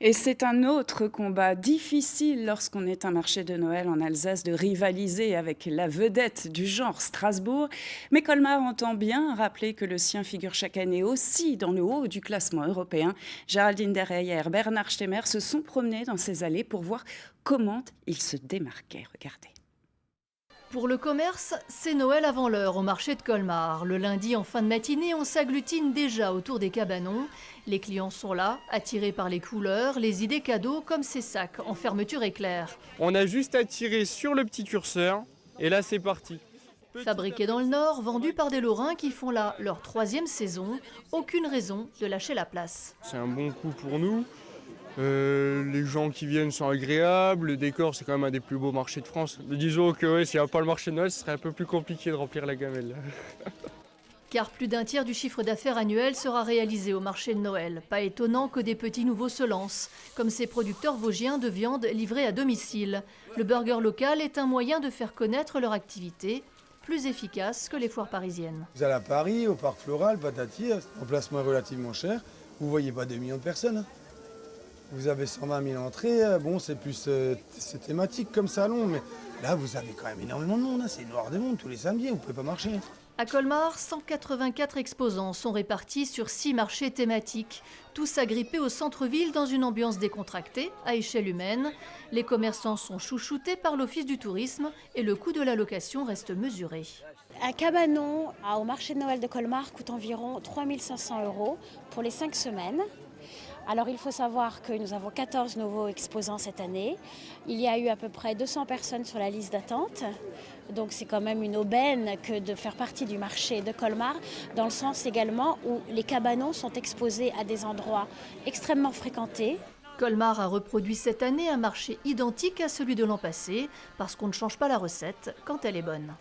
Et c'est un autre combat difficile lorsqu'on est un marché de Noël en Alsace de rivaliser avec la vedette du genre Strasbourg. Mais Colmar entend bien rappeler que le sien figure chaque année aussi dans le haut du classement européen. Géraldine Derrière, Bernard Stemmer se sont promenés dans ces allées pour voir comment il se démarquait. Regardez. Pour le commerce, c'est Noël avant l'heure au marché de Colmar. Le lundi en fin de matinée, on s'agglutine déjà autour des cabanons. Les clients sont là, attirés par les couleurs, les idées cadeaux comme ces sacs en fermeture éclair. On a juste à tirer sur le petit curseur et là c'est parti. Fabriqués dans le Nord, vendus par des Lorrains qui font là leur 3e saison, aucune raison de lâcher la place. C'est un bon coup pour nous. Les gens qui viennent sont agréables, le décor c'est quand même un des plus beaux marchés de France. Mais disons que ouais, s'il n'y a pas le marché de Noël, ce serait un peu plus compliqué de remplir la gamelle. Car plus d'un tiers du chiffre d'affaires annuel sera réalisé au marché de Noël. Pas étonnant que des petits nouveaux se lancent, comme ces producteurs vosgiens de viande livrés à domicile. Le burger local est un moyen de faire connaître leur activité, plus efficace que les foires parisiennes. Vous allez à Paris, au parc floral, patati, emplacement est relativement cher, vous ne voyez pas 2 millions de personnes. Vous avez 120 000 entrées, bon c'est plus c'est thématique comme salon, mais là vous avez quand même énormément de monde, c'est noir de monde tous les samedis, vous ne pouvez pas marcher. À Colmar, 184 exposants sont répartis sur 6 marchés thématiques, tous agrippés au centre-ville dans une ambiance décontractée, à échelle humaine. Les commerçants sont chouchoutés par l'Office du tourisme et le coût de la location reste mesuré. Un cabanon au marché de Noël de Colmar coûte environ 3 500 € pour les 5 semaines. Alors il faut savoir que nous avons 14 nouveaux exposants cette année. Il y a eu à peu près 200 personnes sur la liste d'attente. Donc c'est quand même une aubaine que de faire partie du marché de Colmar, dans le sens également où les cabanons sont exposés à des endroits extrêmement fréquentés. Colmar a reproduit cette année un marché identique à celui de l'an passé, parce qu'on ne change pas la recette quand elle est bonne.